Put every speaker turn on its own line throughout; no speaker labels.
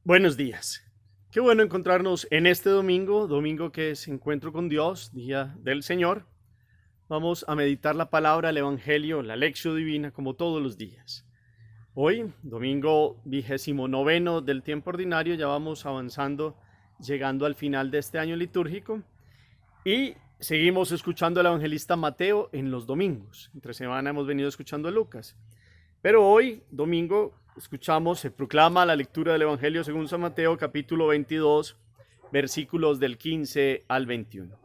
Buenos días. Qué bueno encontrarnos en este domingo, domingo que es encuentro con Dios, día del Señor. Vamos a meditar la palabra, el Evangelio, la lección divina, como todos los días. Hoy, domingo 29 del tiempo ordinario, ya vamos avanzando, llegando al final de este año litúrgico y seguimos escuchando al evangelista Mateo en los domingos. Entre semana hemos venido escuchando a Lucas. Pero hoy, domingo, escuchamos, se proclama la lectura del Evangelio según San Mateo, capítulo 22, versículos del 15 al 21.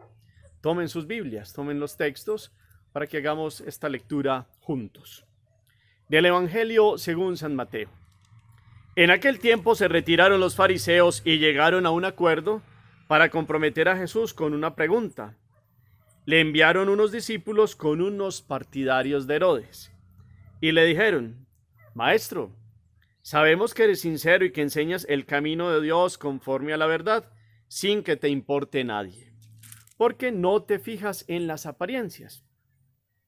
Tomen sus Biblias, tomen los textos para que hagamos esta lectura juntos. Del Evangelio según San Mateo. En aquel tiempo se retiraron los fariseos y llegaron a un acuerdo para comprometer a Jesús con una pregunta. Le enviaron unos discípulos con unos partidarios de Herodes y le dijeron: Maestro, sabemos que eres sincero y que enseñas el camino de Dios conforme a la verdad, sin que te importe nadie, porque no te fijas en las apariencias.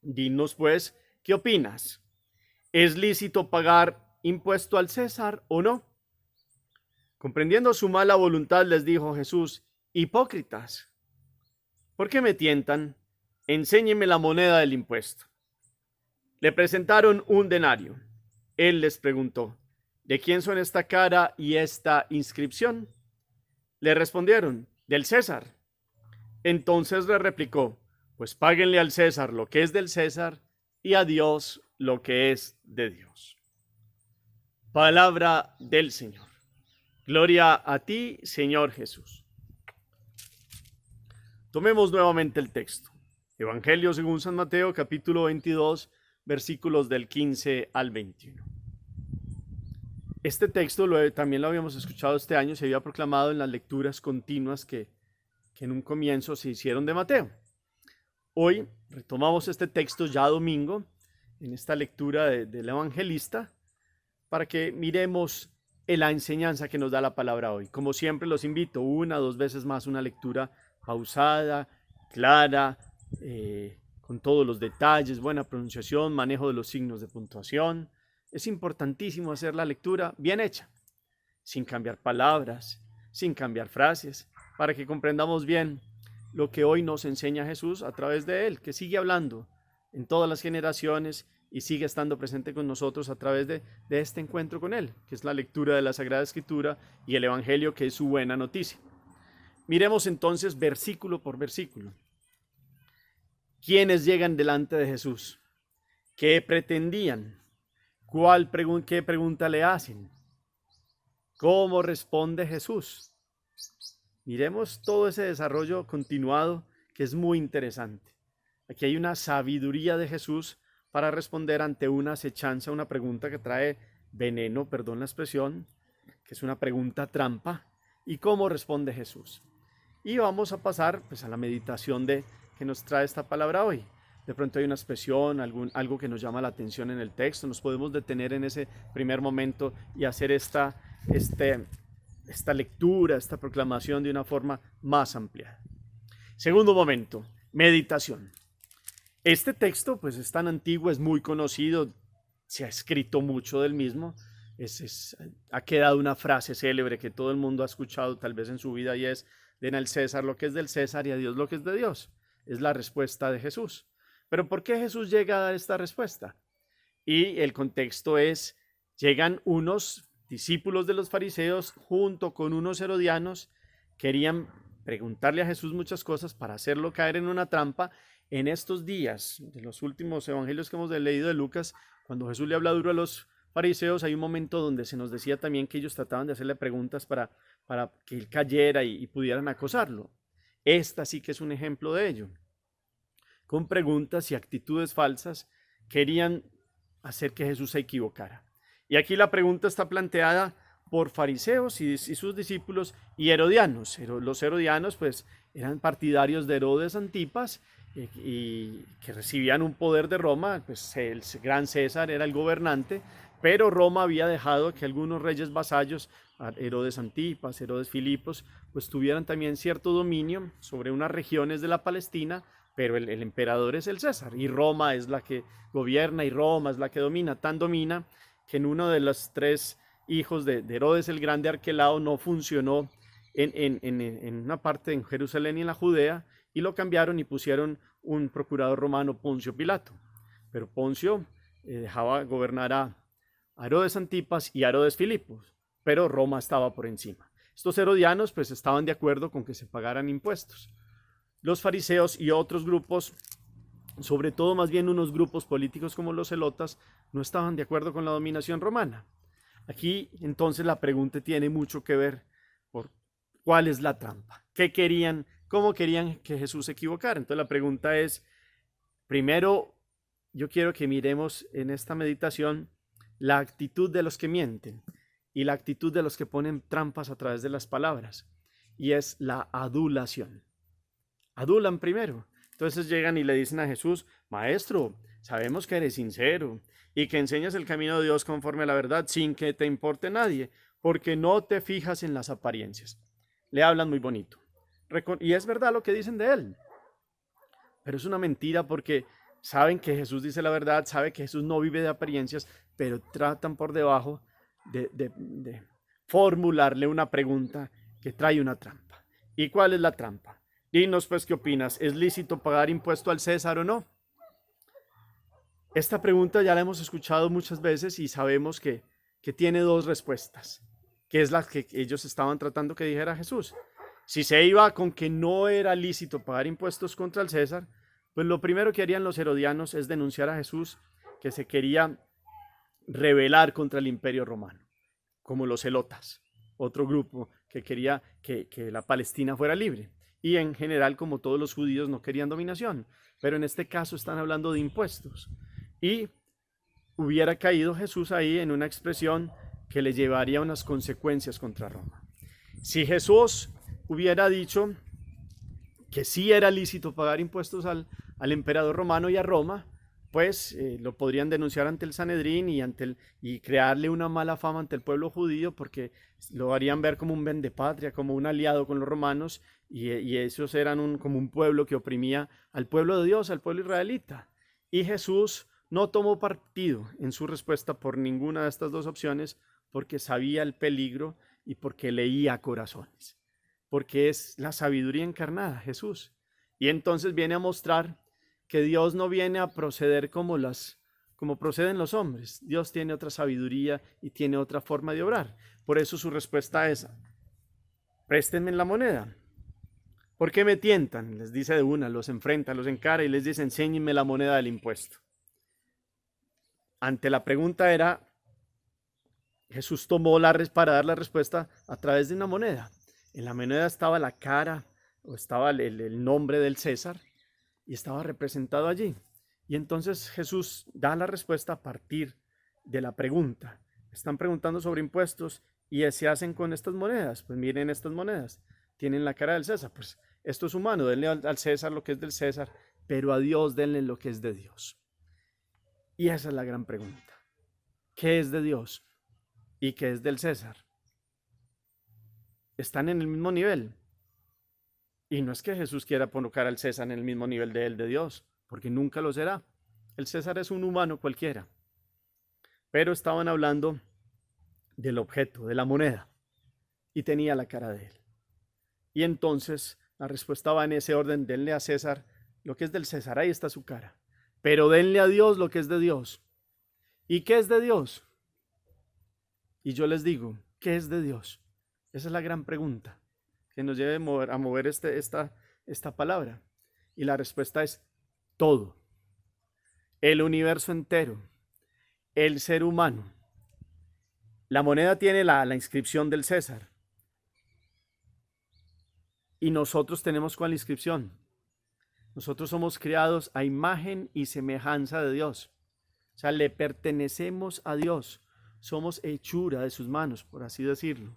Dinos pues, ¿qué opinas? ¿Es lícito pagar impuesto al César o no? Comprendiendo su mala voluntad, les dijo Jesús: Hipócritas, ¿por qué me tientan? Enséñeme la moneda del impuesto. Le presentaron un denario. Él les preguntó: ¿de quién son esta cara y esta inscripción? Le respondieron: del César. Entonces le replicó: pues páguenle al César lo que es del César y a Dios lo que es de Dios. Palabra del Señor. Gloria a ti, Señor Jesús. Tomemos nuevamente el texto. Evangelio según San Mateo, capítulo 22, versículos del 15 al 21. Este texto también lo habíamos escuchado este año, se había proclamado en las lecturas continuas que en un comienzo se hicieron de Mateo. Hoy retomamos este texto ya domingo, en esta lectura del evangelista, para que miremos la enseñanza que nos da la palabra hoy. Como siempre los invito una o dos veces más, una lectura pausada, clara, con todos los detalles, buena pronunciación, manejo de los signos de puntuación. Es importantísimo hacer la lectura bien hecha, sin cambiar palabras, sin cambiar frases, para que comprendamos bien lo que hoy nos enseña Jesús a través de Él, que sigue hablando en todas las generaciones y sigue estando presente con nosotros a través de este encuentro con Él, que es la lectura de la Sagrada Escritura y el Evangelio, que es su buena noticia. Miremos entonces versículo por versículo. ¿Quiénes llegan delante de Jesús? ¿Qué pretendían? ¿Qué pregunta le hacen? ¿Cómo responde Jesús? Miremos todo ese desarrollo continuado que es muy interesante. Aquí hay una sabiduría de Jesús para responder ante una acechanza, una pregunta que trae veneno, perdón la expresión, que es una pregunta trampa. ¿Y cómo responde Jesús? Y vamos a pasar pues a la meditación que nos trae esta palabra hoy. De pronto hay una expresión, algo que nos llama la atención en el texto, nos podemos detener en ese primer momento y hacer esta lectura, esta proclamación de una forma más amplia. Segundo momento, meditación. Este texto pues es tan antiguo, es muy conocido, se ha escrito mucho del mismo, ha quedado una frase célebre que todo el mundo ha escuchado tal vez en su vida, y es: den al César lo que es del César y a Dios lo que es de Dios. Es la respuesta de Jesús. Pero ¿por qué Jesús llega a dar esta respuesta? Y el contexto es: llegan unos discípulos de los fariseos junto con unos herodianos, querían preguntarle a Jesús muchas cosas para hacerlo caer en una trampa. En estos días, de los últimos evangelios que hemos leído de Lucas, cuando Jesús le habla duro a los fariseos, hay un momento donde se nos decía también que ellos trataban de hacerle preguntas para que él cayera y pudieran acosarlo. Esta sí que es un ejemplo de ello. Con preguntas y actitudes falsas querían hacer que Jesús se equivocara. Y aquí la pregunta está planteada por fariseos y sus discípulos y herodianos. Los herodianos pues eran partidarios de Herodes Antipas, y que recibían un poder de Roma. Pues el gran César era el gobernante, pero Roma había dejado que algunos reyes vasallos, Herodes Antipas, Herodes Filipos, pues tuvieran también cierto dominio sobre unas regiones de la Palestina, pero el emperador es el César y Roma es la que gobierna y Roma es la que domina. Tan domina que en uno de los tres hijos de Herodes el Grande, Arquelao, no funcionó en una parte en Jerusalén y en la Judea, y lo cambiaron y pusieron un procurador romano, Poncio Pilato. Pero Poncio dejaba gobernar a Herodes Antipas y a Herodes Filipos, pero Roma estaba por encima. Estos herodianos pues estaban de acuerdo con que se pagaran impuestos. Los fariseos y otros grupos, sobre todo más bien unos grupos políticos como los celotas, no estaban de acuerdo con la dominación romana. Aquí entonces la pregunta tiene mucho que ver por cuál es la trampa, qué querían, cómo querían que Jesús se equivocara. Entonces la pregunta es, primero, yo quiero que miremos en esta meditación la actitud de los que mienten y la actitud de los que ponen trampas a través de las palabras, y es la adulación. Adulan primero. Entonces llegan y le dicen a Jesús: Maestro, sabemos que eres sincero y que enseñas el camino de Dios conforme a la verdad sin que te importe nadie, porque no te fijas en las apariencias. Le hablan muy bonito. Y es verdad lo que dicen de él, pero es una mentira porque saben que Jesús dice la verdad, saben que Jesús no vive de apariencias, pero tratan por debajo de formularle una pregunta que trae una trampa. ¿Y cuál es la trampa? Dinos pues qué opinas, ¿es lícito pagar impuesto al César o no? Esta pregunta ya la hemos escuchado muchas veces y sabemos que tiene dos respuestas, que es la que ellos estaban tratando que dijera Jesús. Si se iba con que no era lícito pagar impuestos contra el César, pues lo primero que harían los herodianos es denunciar a Jesús que se quería rebelar contra el imperio romano, como los celotas, otro grupo que quería que la Palestina fuera libre. Y en general, como todos los judíos, no querían dominación, pero en este caso están hablando de impuestos. Y hubiera caído Jesús ahí en una expresión que le llevaría unas consecuencias contra Roma. Si Jesús hubiera dicho que sí era lícito pagar impuestos al emperador romano y a Roma, pues lo podrían denunciar ante el Sanedrín y crearle una mala fama ante el pueblo judío, porque lo harían ver como un vendepatria, como un aliado con los romanos, y esos eran como un pueblo que oprimía al pueblo de Dios, al pueblo israelita. Y Jesús no tomó partido en su respuesta por ninguna de estas dos opciones, porque sabía el peligro y porque leía corazones, porque es la sabiduría encarnada, Jesús. Y entonces viene a mostrar que Dios no viene a proceder como proceden los hombres. Dios tiene otra sabiduría y tiene otra forma de obrar. Por eso su respuesta es: préstenme la moneda. ¿Por qué me tientan? Les dice de una, los enfrenta, los encara y les dice: enséñenme la moneda del impuesto. Ante la pregunta Jesús tomó para dar la respuesta a través de una moneda. En la moneda estaba la cara o estaba el nombre del César y estaba representado allí. Y entonces Jesús da la respuesta a partir de la pregunta. Están preguntando sobre impuestos y se hacen con estas monedas. Pues miren estas monedas, tienen la cara del César. Pues esto es humano, denle al César lo que es del César, pero a Dios denle lo que es de Dios. Y esa es la gran pregunta. ¿Qué es de Dios y qué es del César? Están en el mismo nivel. Y no es que Jesús quiera colocar al César en el mismo nivel de Dios, porque nunca lo será. El César es un humano cualquiera. Pero estaban hablando del objeto, de la moneda, y tenía la cara de él. Y entonces la respuesta va en ese orden: denle a César lo que es del César, ahí está su cara. Pero denle a Dios lo que es de Dios. ¿Y qué es de Dios? Y yo les digo, ¿qué es de Dios? Esa es la gran pregunta que nos lleve a mover esta palabra. Y la respuesta es todo. El universo entero. El ser humano. La moneda tiene la inscripción del César. Y nosotros tenemos ¿cuál inscripción? Nosotros somos creados a imagen y semejanza de Dios. O sea, le pertenecemos a Dios. Somos hechura de sus manos, por así decirlo.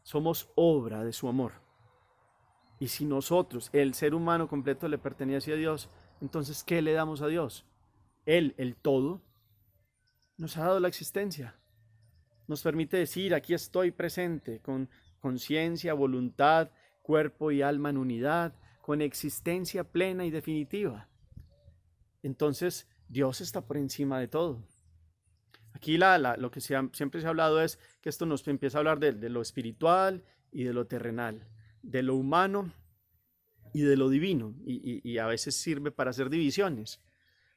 Somos obra de su amor. Y si nosotros, el ser humano completo, le pertenece a Dios, entonces, ¿qué le damos a Dios? Él, el todo, nos ha dado la existencia. Nos permite decir: aquí estoy presente, con conciencia, voluntad, cuerpo y alma en unidad, con existencia plena y definitiva. Entonces, Dios está por encima de todo. Aquí lo que siempre se ha hablado es que esto nos empieza a hablar de lo espiritual y de lo terrenal, de lo humano y de lo divino, y a veces sirve para hacer divisiones,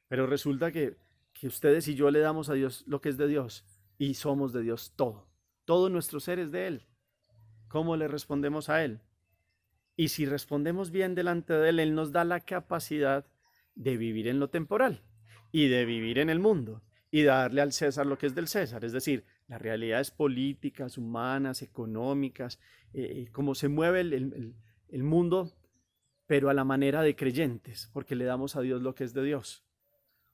pero resulta que ustedes y yo le damos a Dios lo que es de Dios y somos de Dios todo nuestro ser es de Él. ¿Cómo le respondemos a Él? Y si respondemos bien delante de Él, Él nos da la capacidad de vivir en lo temporal y de vivir en el mundo y darle al César lo que es del César, es decir, las realidades políticas, humanas, económicas, cómo se mueve el mundo, pero a la manera de creyentes, porque le damos a Dios lo que es de Dios,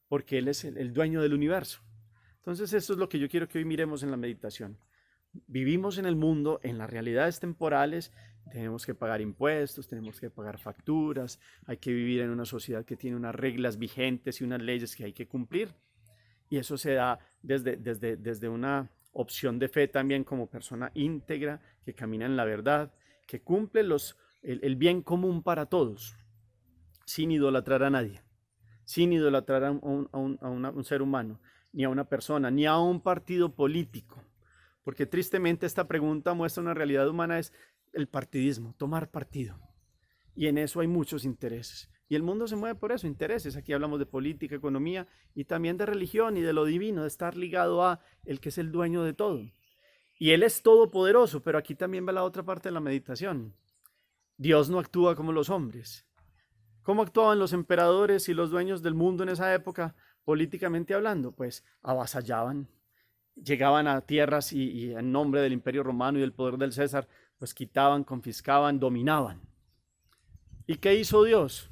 porque Él es el dueño del universo. Entonces, esto es lo que yo quiero que hoy miremos en la meditación. Vivimos en el mundo, en las realidades temporales, tenemos que pagar impuestos, tenemos que pagar facturas, hay que vivir en una sociedad que tiene unas reglas vigentes y unas leyes que hay que cumplir. Y eso se da desde una opción de fe también como persona íntegra, que camina en la verdad, que cumple el bien común para todos, sin idolatrar a nadie, sin idolatrar a un ser humano, ni a una persona, ni a un partido político. Porque tristemente esta pregunta muestra una realidad humana, es el partidismo, tomar partido. Y en eso hay muchos intereses. Y el mundo se mueve por eso, intereses. Aquí hablamos de política, economía y también de religión y de lo divino, de estar ligado a el que es el dueño de todo. Y Él es todopoderoso, pero aquí también va la otra parte de la meditación. Dios no actúa como los hombres. ¿Cómo actuaban los emperadores y los dueños del mundo en esa época, políticamente hablando? Pues avasallaban, llegaban a tierras y en nombre del Imperio Romano y del poder del César, pues quitaban, confiscaban, dominaban. ¿Y qué hizo Dios?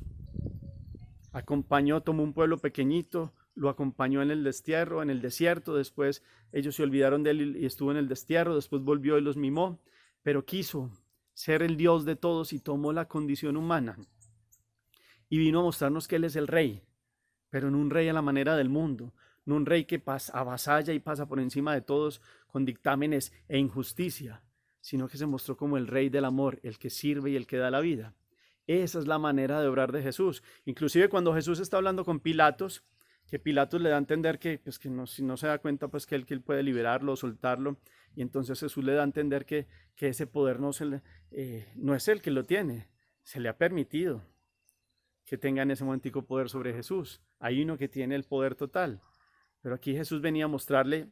Acompañó, tomó un pueblo pequeñito, lo acompañó en el destierro, en el desierto, después ellos se olvidaron de él y estuvo en el destierro, después volvió y los mimó, pero quiso ser el Dios de todos y tomó la condición humana y vino a mostrarnos que Él es el rey, pero no un rey a la manera del mundo, no un rey que avasalla y pasa por encima de todos con dictámenes e injusticia, sino que se mostró como el rey del amor, el que sirve y el que da la vida. Esa es la manera de obrar de Jesús. Inclusive cuando Jesús está hablando con Pilatos, que Pilatos le da a entender que, pues, que no, si no se da cuenta, pues que él puede liberarlo o soltarlo, y entonces Jesús le da a entender que ese poder no es él que lo tiene, se le ha permitido que tenga en ese momentico poder sobre Jesús. Hay uno que tiene el poder total. Pero aquí Jesús venía a mostrarle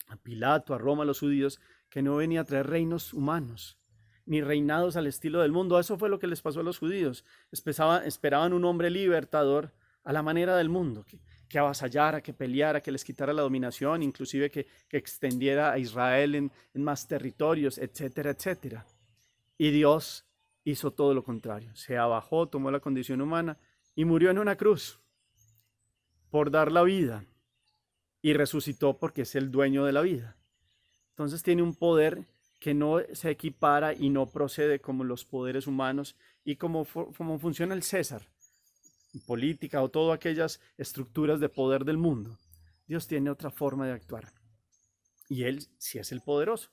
a Pilato, a Roma, a los judíos, que no venía a traer reinos humanos, ni reinados al estilo del mundo. Eso fue lo que les pasó a los judíos. Esperaban un hombre libertador a la manera del mundo, que avasallara, que peleara, que les quitara la dominación, inclusive que extendiera a Israel en más territorios, etcétera, etcétera. Y Dios hizo todo lo contrario. Se abajó, tomó la condición humana y murió en una cruz por dar la vida. Y resucitó porque es el dueño de la vida. Entonces tiene un poder que no se equipara y no procede como los poderes humanos y como funciona el César, política o todas aquellas estructuras de poder del mundo. Dios tiene otra forma de actuar. Y Él sí es el poderoso,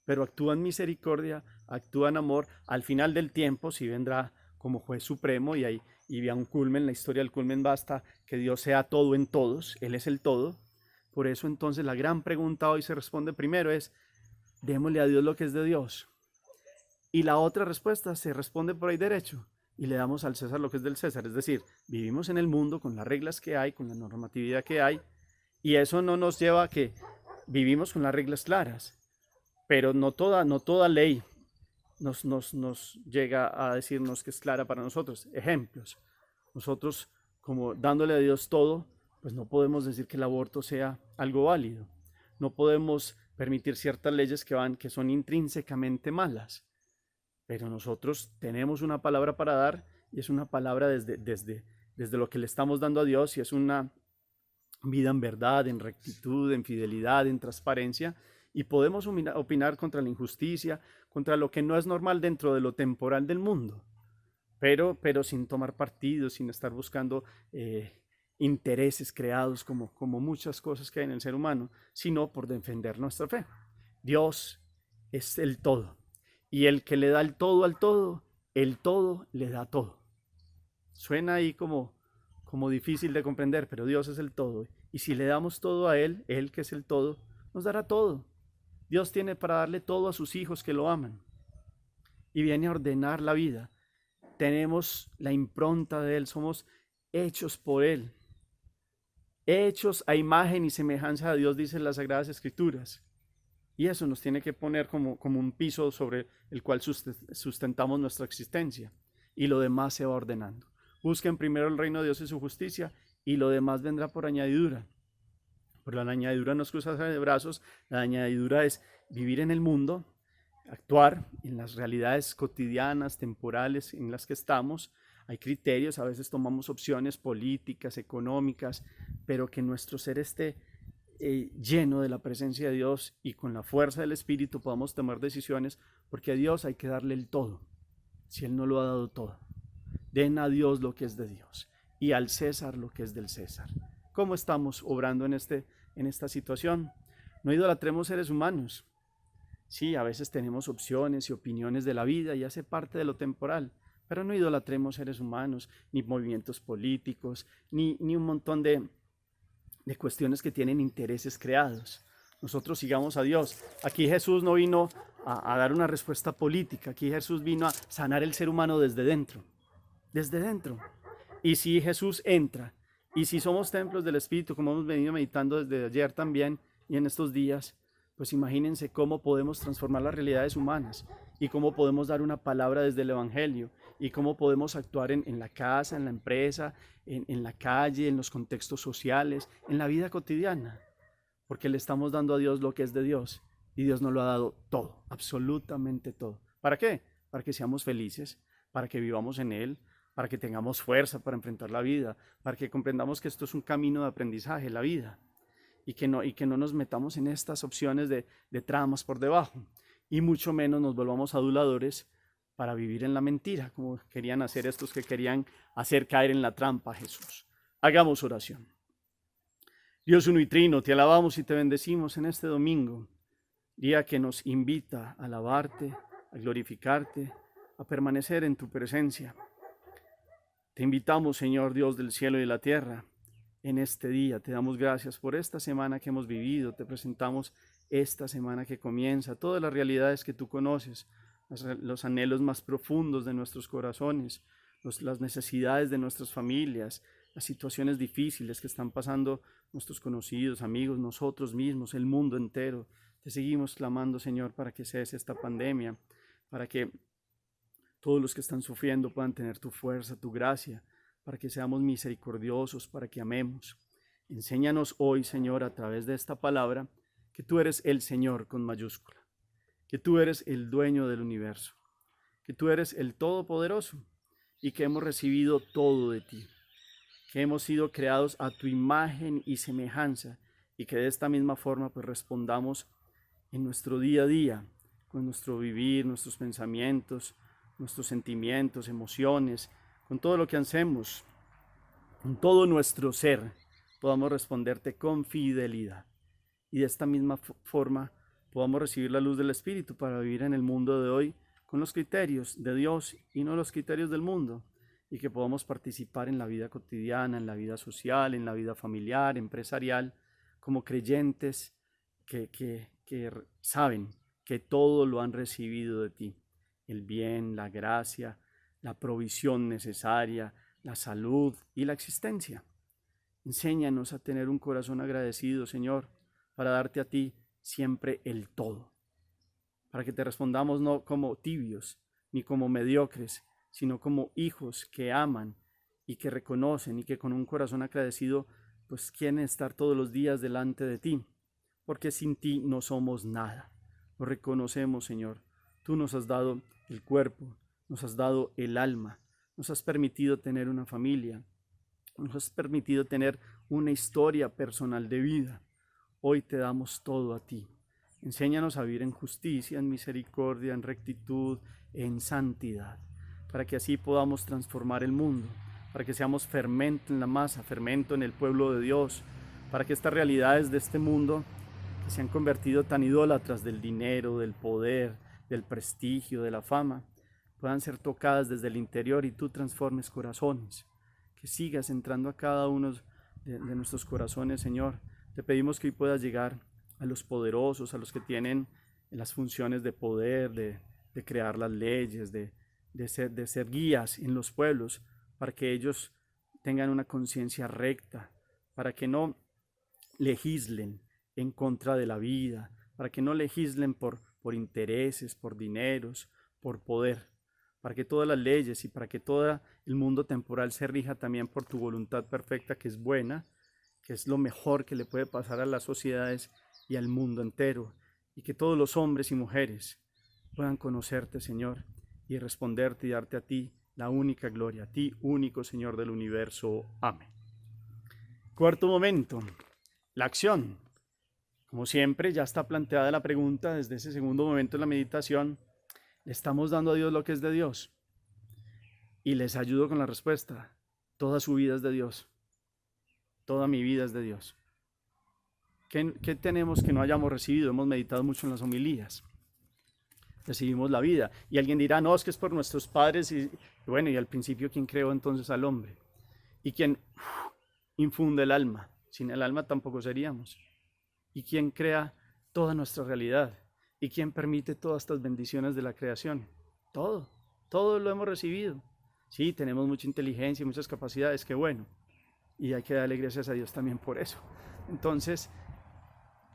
pero actúa en misericordia, actúa en amor. Al final del tiempo sí vendrá como juez supremo y a un culmen, la historia del culmen basta que Dios sea todo en todos, Él es el todo. Por eso entonces la gran pregunta hoy se responde primero es, démosle a Dios lo que es de Dios. Y la otra respuesta se responde por ahí derecho y le damos al César lo que es del César. Es decir, vivimos en el mundo con las reglas que hay, con la normatividad que hay, y eso no nos lleva a que vivimos con las reglas claras, pero no toda ley nos llega a decirnos que es clara para nosotros. Ejemplos, nosotros como dándole a Dios todo, pues no podemos decir que el aborto sea algo válido. No podemos permitir ciertas leyes que son intrínsecamente malas. Pero nosotros tenemos una palabra para dar y es una palabra desde lo que le estamos dando a Dios y es una vida en verdad, en rectitud, en fidelidad, en transparencia y podemos opinar contra la injusticia, contra lo que no es normal dentro de lo temporal del mundo, pero sin tomar partido, sin estar buscando intereses creados como muchas cosas que hay en el ser humano, sino por defender nuestra fe. Dios es el todo. Y el que le da el todo al todo, el todo le da todo. Suena ahí como difícil de comprender, pero Dios es el todo. Y si le damos todo a Él que es el todo, nos dará todo. Dios tiene para darle todo a sus hijos que lo aman. Y viene a ordenar la vida. Tenemos la impronta de Él, somos hechos por Él. Hechos a imagen y semejanza de Dios, dicen las Sagradas Escrituras. Y eso nos tiene que poner como un piso sobre el cual sustentamos nuestra existencia. Y lo demás se va ordenando. Busquen primero el reino de Dios y su justicia, y lo demás vendrá por añadidura. Por la añadidura no es cruzarse de brazos, la añadidura es vivir en el mundo, actuar en las realidades cotidianas, temporales en las que estamos. Hay criterios, a veces tomamos opciones políticas, económicas, pero que nuestro ser esté lleno de la presencia de Dios y con la fuerza del Espíritu podamos tomar decisiones, porque a Dios hay que darle el todo, si Él no lo ha dado todo. Den a Dios lo que es de Dios y al César lo que es del César. ¿Cómo estamos obrando en esta situación? No idolatremos seres humanos. Sí, a veces tenemos opciones y opiniones de la vida y hace parte de lo temporal, pero no idolatremos seres humanos, ni movimientos políticos, ni un montón de cuestiones que tienen intereses creados. Nosotros sigamos a Dios. Aquí Jesús no vino a dar una respuesta política, aquí Jesús vino a sanar el ser humano desde dentro. Desde dentro. Y si Jesús entra, y si somos templos del Espíritu, como hemos venido meditando desde ayer también y en estos días, pues imagínense cómo podemos transformar las realidades humanas y cómo podemos dar una palabra desde el Evangelio y cómo podemos actuar en la casa, en la empresa, en la calle, en los contextos sociales, en la vida cotidiana, porque le estamos dando a Dios lo que es de Dios y Dios nos lo ha dado todo, absolutamente todo. ¿Para qué? Para que seamos felices, para que vivamos en Él, para que tengamos fuerza para enfrentar la vida, para que comprendamos que esto es un camino de aprendizaje, la vida, y que no nos metamos en estas opciones de tramas por debajo, y mucho menos nos volvamos aduladores para vivir en la mentira, como querían hacer estos que querían hacer caer en la trampa a Jesús. Hagamos oración. Dios uno y trino, te alabamos y te bendecimos en este domingo, día que nos invita a alabarte, a glorificarte, a permanecer en tu presencia. Te invitamos, Señor Dios del cielo y de la tierra, en este día. Te damos gracias por esta semana que hemos vivido. Te presentamos esta semana que comienza, todas las realidades que tú conoces, los anhelos más profundos de nuestros corazones, las necesidades de nuestras familias, las situaciones difíciles que están pasando nuestros conocidos, amigos, nosotros mismos, el mundo entero. Te seguimos clamando, Señor, para que cese esta pandemia, para que todos los que están sufriendo puedan tener tu fuerza, tu gracia, para que seamos misericordiosos, para que amemos. Enséñanos hoy, Señor, a través de esta palabra, que tú eres el Señor con mayúscula, que tú eres el dueño del universo, que tú eres el Todopoderoso y que hemos recibido todo de ti, que hemos sido creados a tu imagen y semejanza y que de esta misma forma pues respondamos en nuestro día a día, con nuestro vivir, nuestros pensamientos, nuestros sentimientos, emociones, con todo lo que hacemos, con todo nuestro ser, podamos responderte con fidelidad. Y de esta misma forma podamos recibir la luz del Espíritu para vivir en el mundo de hoy con los criterios de Dios y no los criterios del mundo. Y que podamos participar en la vida cotidiana, en la vida social, en la vida familiar, empresarial, como creyentes que saben que todo lo han recibido de ti. El bien, la gracia, la provisión necesaria, la salud y la existencia. Enséñanos a tener un corazón agradecido, Señor, para darte a ti siempre el todo. Para que te respondamos no como tibios, ni como mediocres, sino como hijos que aman y que reconocen y que con un corazón agradecido pues quieren estar todos los días delante de ti. Porque sin ti no somos nada. Lo reconocemos, Señor. Tú nos has dado el cuerpo, nos has dado el alma, nos has permitido tener una familia, nos has permitido tener una historia personal de vida. Hoy te damos todo a ti. Enséñanos a vivir en justicia, en misericordia, en rectitud, en santidad, para que así podamos transformar el mundo, para que seamos fermento en la masa, fermento en el pueblo de Dios, para que estas realidades de este mundo que se han convertido tan idólatras del dinero, del poder, del prestigio, de la fama, puedan ser tocadas desde el interior y tú transformes corazones, que sigas entrando a cada uno de nuestros corazones, Señor. Te pedimos que hoy puedas llegar a los poderosos, a los que tienen las funciones de poder, de crear las leyes, de ser guías en los pueblos, para que ellos tengan una conciencia recta, para que no legislen en contra de la vida, para que no legislen por intereses, por dineros, por poder, para que todas las leyes y para que todo el mundo temporal se rija también por tu voluntad perfecta, que es buena, que es lo mejor que le puede pasar a las sociedades y al mundo entero, y que todos los hombres y mujeres puedan conocerte, Señor, y responderte y darte a ti la única gloria, a ti, único Señor del universo. Amén. Cuarto momento, la acción. Como siempre, ya está planteada la pregunta desde ese segundo momento en la meditación. ¿Le estamos dando a Dios lo que es de Dios? Y les ayudo con la respuesta. Toda su vida es de Dios. Toda mi vida es de Dios. ¿Qué tenemos que no hayamos recibido? Hemos meditado mucho en las homilías. Recibimos la vida. Y alguien dirá, no, es que es por nuestros padres. Y bueno, y al principio, ¿quién creó entonces al hombre? ¿Y quién infunde el alma? Sin el alma tampoco seríamos. ¿Y quién crea toda nuestra realidad? ¿Y quién permite todas estas bendiciones de la creación? Todo lo hemos recibido. Sí, tenemos mucha inteligencia y muchas capacidades, qué bueno. Y hay que darle gracias a Dios también por eso. Entonces,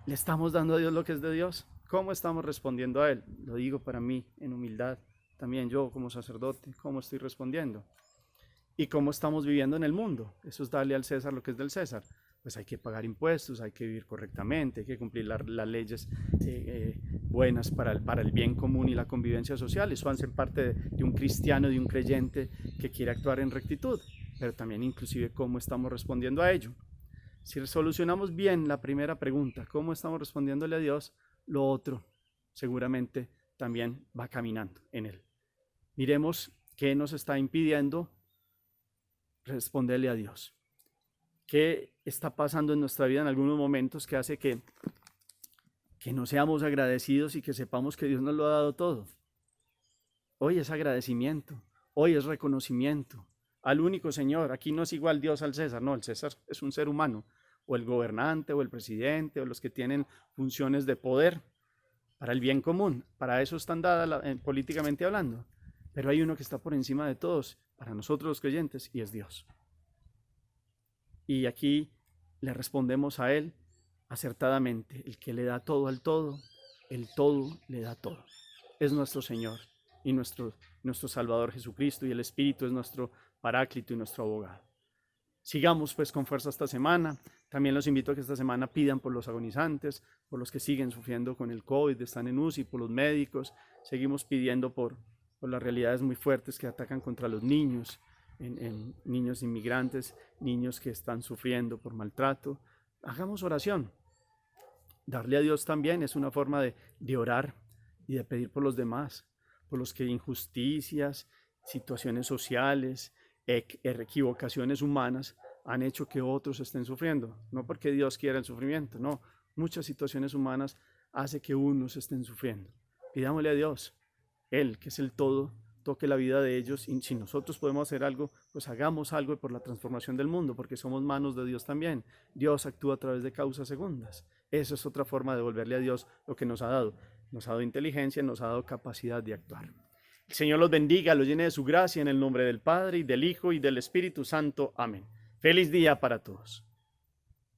¿le estamos dando a Dios lo que es de Dios? ¿Cómo estamos respondiendo a Él? Lo digo para mí, en humildad. También yo como sacerdote, ¿cómo estoy respondiendo? ¿Y cómo estamos viviendo en el mundo? Eso es darle al César lo que es del César. Pues hay que pagar impuestos, hay que vivir correctamente, hay que cumplir las leyes buenas para el bien común y la convivencia social. Eso hace parte de un cristiano, de un creyente que quiere actuar en rectitud, pero también inclusive cómo estamos respondiendo a ello. Si solucionamos bien la primera pregunta, cómo estamos respondiéndole a Dios, lo otro seguramente también va caminando en él. Miremos qué nos está impidiendo responderle a Dios. ¿Qué está pasando en nuestra vida en algunos momentos que hace que no seamos agradecidos y que sepamos que Dios nos lo ha dado todo? Hoy es agradecimiento, hoy es reconocimiento al único Señor. Aquí no es igual Dios al César, no, el César es un ser humano, o el gobernante, o el presidente, o los que tienen funciones de poder para el bien común. Para eso están dadas políticamente hablando. Pero hay uno que está por encima de todos, para nosotros los creyentes, y es Dios. Y aquí le respondemos a Él acertadamente. El que le da todo al todo, el todo le da todo. Es nuestro Señor y nuestro Salvador Jesucristo, y el Espíritu es nuestro Paráclito y nuestro abogado. Sigamos pues con fuerza esta semana. También los invito a que esta semana pidan por los agonizantes, por los que siguen sufriendo con el COVID, están en UCI, por los médicos. Seguimos pidiendo por las realidades muy fuertes que atacan contra los niños, en niños inmigrantes, niños que están sufriendo por maltrato. Hagamos oración. Darle a Dios también es una forma de orar y de pedir por los demás, por los que injusticias, situaciones sociales, equivocaciones humanas han hecho que otros estén sufriendo. No porque Dios quiera el sufrimiento, no. Muchas situaciones humanas hacen que unos estén sufriendo. Pidámosle a Dios, Él, que es el todo, toque la vida de ellos, y si nosotros podemos hacer algo, pues hagamos algo por la transformación del mundo, porque somos manos de Dios también. Dios actúa a través de causas segundas. Esa es otra forma de devolverle a Dios lo que nos ha dado. Nos ha dado inteligencia, nos ha dado capacidad de actuar. El Señor los bendiga, los llene de su gracia en el nombre del Padre, y del Hijo, y del Espíritu Santo. Amén. Feliz día para todos.